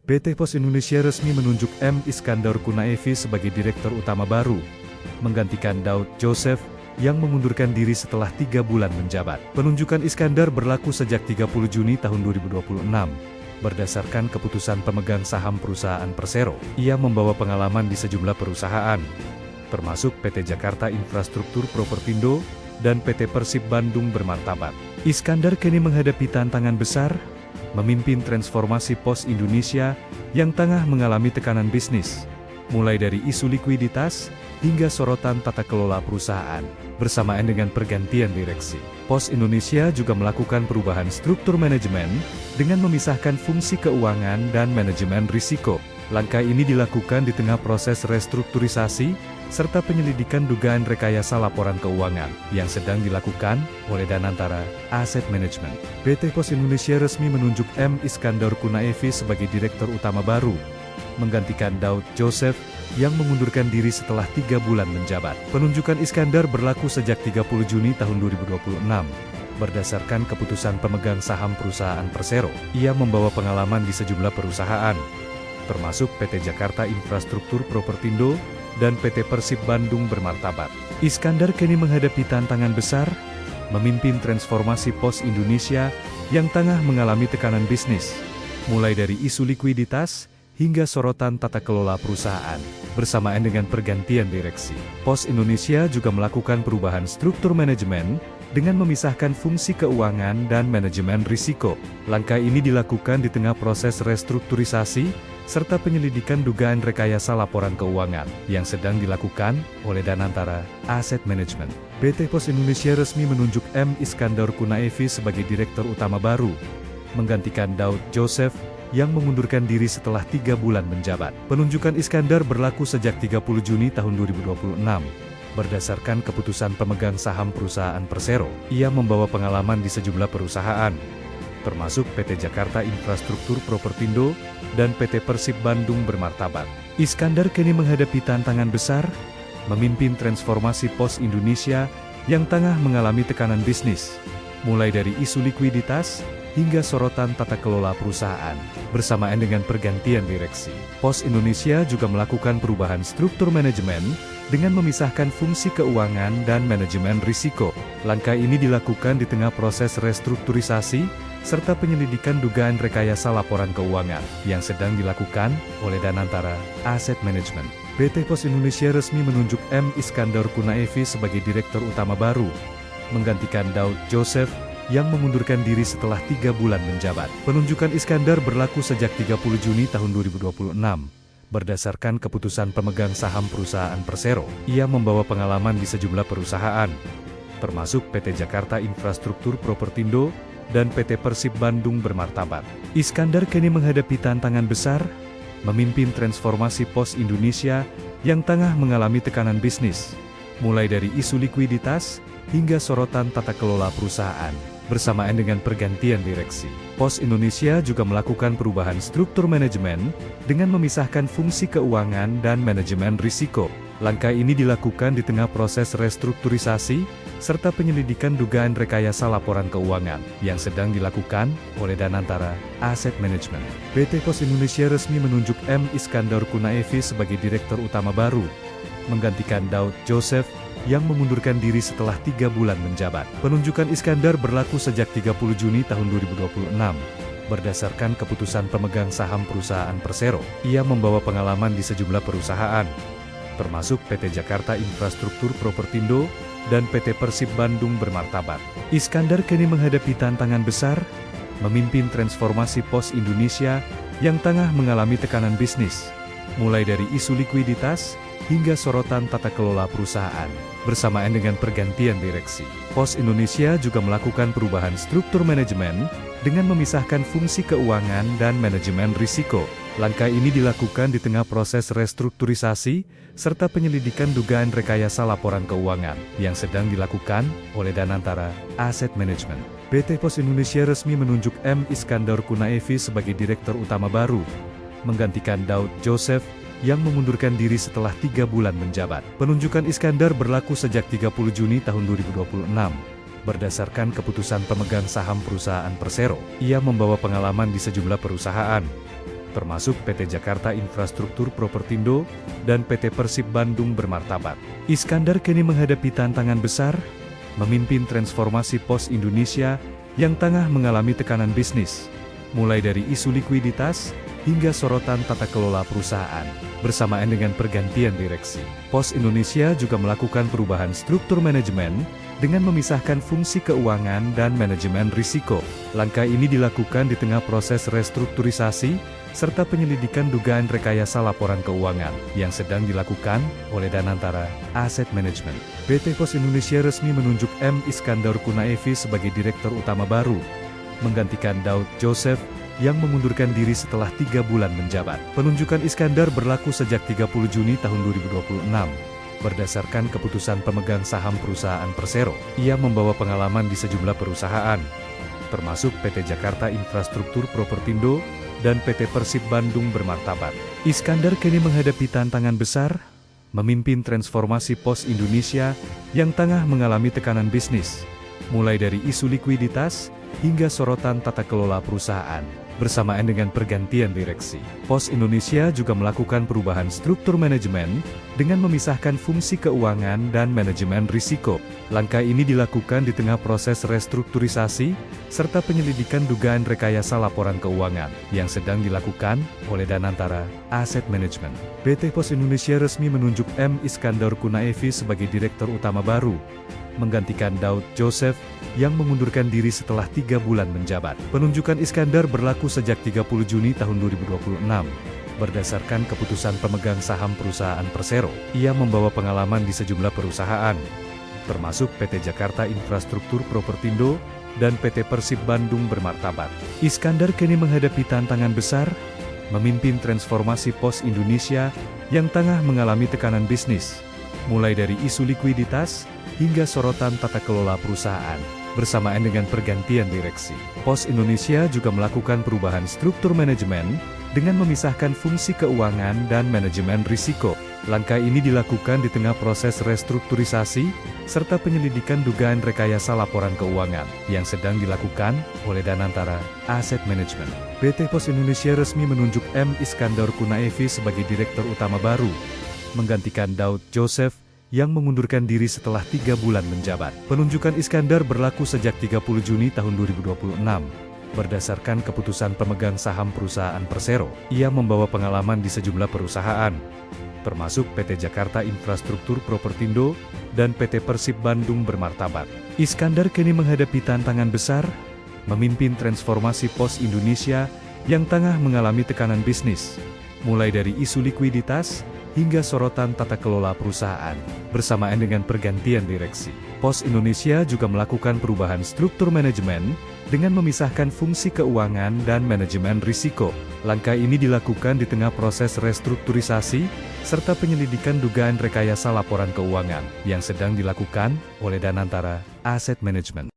PT Pos Indonesia resmi menunjuk M. Iskandar Kunaevi sebagai Direktur Utama baru, menggantikan Daud Joseph, yang mengundurkan diri setelah 3 bulan menjabat. Penunjukan Iskandar berlaku sejak 30 Juni tahun 2026. Berdasarkan keputusan pemegang saham perusahaan Persero, ia membawa pengalaman di sejumlah perusahaan, termasuk PT Jakarta Infrastruktur Propertindo, dan PT Persib Bandung Bermartabat. Iskandar kini menghadapi tantangan besar, memimpin transformasi Pos Indonesia yang tengah mengalami tekanan bisnis, mulai dari isu likuiditas hingga sorotan tata kelola perusahaan. Bersamaan dengan pergantian direksi, Pos Indonesia juga melakukan perubahan struktur manajemen dengan memisahkan fungsi keuangan dan manajemen risiko. Langkah ini dilakukan di tengah proses restrukturisasi serta penyelidikan dugaan rekayasa laporan keuangan yang sedang dilakukan oleh Danantara Asset Management. PT Pos Indonesia resmi menunjuk M. Iskandar Kunaevi sebagai Direktur Utama baru, menggantikan Daud Joseph yang mengundurkan diri setelah 3 bulan menjabat. Penunjukan Iskandar berlaku sejak 30 Juni tahun 2026. Berdasarkan keputusan pemegang saham perusahaan Persero, ia membawa pengalaman di sejumlah perusahaan, termasuk PT Jakarta Infrastruktur Propertindo dan PT Persib Bandung Bermartabat. Iskandar kini menghadapi tantangan besar, memimpin transformasi Pos Indonesia yang tengah mengalami tekanan bisnis, mulai dari isu likuiditas hingga sorotan tata kelola perusahaan. Bersamaan dengan pergantian direksi, Pos Indonesia juga melakukan perubahan struktur manajemen dengan memisahkan fungsi keuangan dan manajemen risiko. Langkah ini dilakukan di tengah proses restrukturisasi serta penyelidikan dugaan rekayasa laporan keuangan yang sedang dilakukan oleh Danantara Asset Management. PT Pos Indonesia resmi menunjuk M. Iskandar Kunaevi sebagai Direktur Utama baru, menggantikan Daud Joseph yang mengundurkan diri setelah 3 bulan menjabat. Penunjukan Iskandar berlaku sejak 30 Juni tahun 2026. Berdasarkan keputusan pemegang saham perusahaan Persero, ia membawa pengalaman di sejumlah perusahaan, termasuk PT Jakarta Infrastruktur Propertindo dan PT Persib Bandung Bermartabat. Iskandar kini menghadapi tantangan besar, memimpin transformasi Pos Indonesia yang tengah mengalami tekanan bisnis, mulai dari isu likuiditas hingga sorotan tata kelola perusahaan. Bersamaan dengan pergantian direksi, Pos Indonesia juga melakukan perubahan struktur manajemen dengan memisahkan fungsi keuangan dan manajemen risiko. Langkah ini dilakukan di tengah proses restrukturisasi serta penyelidikan dugaan rekayasa laporan keuangan yang sedang dilakukan oleh Danantara Asset Management. PT Pos Indonesia resmi menunjuk M. Iskandar Kunaevi sebagai Direktur Utama baru, menggantikan Daud Joseph yang mengundurkan diri setelah 3 bulan menjabat. Penunjukan Iskandar berlaku sejak 30 Juni tahun 2026. Berdasarkan keputusan pemegang saham perusahaan Persero, ia membawa pengalaman di sejumlah perusahaan, termasuk PT Jakarta Infrastruktur Propertindo dan PT Persib Bandung Bermartabat. Iskandar kini menghadapi tantangan besar, memimpin transformasi Pos Indonesia yang tengah mengalami tekanan bisnis, mulai dari isu likuiditas hingga sorotan tata kelola perusahaan. Bersamaan dengan pergantian direksi, Pos Indonesia juga melakukan perubahan struktur manajemen dengan memisahkan fungsi keuangan dan manajemen risiko. Langkah ini dilakukan di tengah proses restrukturisasi serta penyelidikan dugaan rekayasa laporan keuangan yang sedang dilakukan oleh Danantara Asset Management. PT Pos Indonesia resmi menunjuk M. Iskandar Kunaevi sebagai Direktur Utama baru, menggantikan Daud Joseph yang mengundurkan diri setelah 3 bulan menjabat. Penunjukan Iskandar berlaku sejak 30 Juni tahun 2026. Berdasarkan keputusan pemegang saham perusahaan Persero, ia membawa pengalaman di sejumlah perusahaan, termasuk PT Jakarta Infrastruktur Propertindo dan PT Persib Bandung Bermartabat. Iskandar kini menghadapi tantangan besar, memimpin transformasi Pos Indonesia yang tengah mengalami tekanan bisnis, mulai dari isu likuiditas hingga sorotan tata kelola perusahaan. Bersamaan dengan pergantian direksi, Pos Indonesia juga melakukan perubahan struktur manajemen dengan memisahkan fungsi keuangan dan manajemen risiko. Langkah ini dilakukan di tengah proses restrukturisasi serta penyelidikan dugaan rekayasa laporan keuangan yang sedang dilakukan oleh Danantara Asset Management. PT Pos Indonesia resmi menunjuk M. Iskandar Kunaevi sebagai Direktur Utama baru, menggantikan Daud Joseph yang mengundurkan diri setelah 3 bulan menjabat. Penunjukan Iskandar berlaku sejak 30 Juni tahun 2026. Berdasarkan keputusan pemegang saham perusahaan Persero, ia membawa pengalaman di sejumlah perusahaan, termasuk PT Jakarta Infrastruktur Propertindo dan PT Persib Bandung Bermartabat. Iskandar kini menghadapi tantangan besar, memimpin transformasi Pos Indonesia yang tengah mengalami tekanan bisnis, mulai dari isu likuiditas hingga sorotan tata kelola perusahaan. Bersamaan dengan pergantian direksi, Pos Indonesia juga melakukan perubahan struktur manajemen dengan memisahkan fungsi keuangan dan manajemen risiko. Langkah ini dilakukan di tengah proses restrukturisasi serta penyelidikan dugaan rekayasa laporan keuangan yang sedang dilakukan oleh Danantara Asset Management. PT Pos Indonesia resmi menunjuk M. Iskandar Kunaevi sebagai Direktur Utama baru, menggantikan Daud Joseph yang mengundurkan diri setelah 3 bulan menjabat. Penunjukan Iskandar berlaku sejak 30 Juni tahun 2026. Berdasarkan keputusan pemegang saham perusahaan Persero, ia membawa pengalaman di sejumlah perusahaan, termasuk PT Jakarta Infrastruktur Propertindo dan PT Persib Bandung Bermartabat. Iskandar kini menghadapi tantangan besar, memimpin transformasi Pos Indonesia yang tengah mengalami tekanan bisnis, mulai dari isu likuiditas hingga sorotan tata kelola perusahaan. Bersamaan dengan pergantian direksi, Pos Indonesia juga melakukan perubahan struktur manajemen dengan memisahkan fungsi keuangan dan manajemen risiko. Langkah ini dilakukan di tengah proses restrukturisasi serta penyelidikan dugaan rekayasa laporan keuangan yang sedang dilakukan oleh Danantara Asset Management. PT Pos Indonesia resmi menunjuk M. Iskandar Kunaevi sebagai Direktur Utama baru, menggantikan Daud Joseph yang mengundurkan diri setelah 3 bulan menjabat. Penunjukan Iskandar berlaku sejak 30 Juni tahun 2026. Berdasarkan keputusan pemegang saham perusahaan Persero, ia membawa pengalaman di sejumlah perusahaan, termasuk PT Jakarta Infrastruktur Propertindo dan PT Persib Bandung Bermartabat. Iskandar kini menghadapi tantangan besar, memimpin transformasi Pos Indonesia yang tengah mengalami tekanan bisnis, mulai dari isu likuiditas hingga sorotan tata kelola perusahaan. Bersamaan dengan pergantian direksi, Pos Indonesia juga melakukan perubahan struktur manajemen dengan memisahkan fungsi keuangan dan manajemen risiko. Langkah ini dilakukan di tengah proses restrukturisasi serta penyelidikan dugaan rekayasa laporan keuangan yang sedang dilakukan oleh Danantara Asset Management. PT Pos Indonesia resmi menunjuk M. Iskandar Kunaevi sebagai Direktur Utama baru, menggantikan Daud Joseph yang mengundurkan diri setelah 3 bulan menjabat. Penunjukan Iskandar berlaku sejak 30 Juni tahun 2026. Berdasarkan keputusan pemegang saham perusahaan Persero, ia membawa pengalaman di sejumlah perusahaan, termasuk PT Jakarta Infrastruktur Propertindo dan PT Persib Bandung Bermartabat. Iskandar kini menghadapi tantangan besar, memimpin transformasi Pos Indonesia yang tengah mengalami tekanan bisnis, mulai dari isu likuiditas hingga sorotan tata kelola perusahaan. Bersamaan dengan pergantian direksi, Pos Indonesia juga melakukan perubahan struktur manajemen dengan memisahkan fungsi keuangan dan manajemen risiko. Langkah ini dilakukan di tengah proses restrukturisasi serta penyelidikan dugaan rekayasa laporan keuangan yang sedang dilakukan oleh Danantara Asset Management.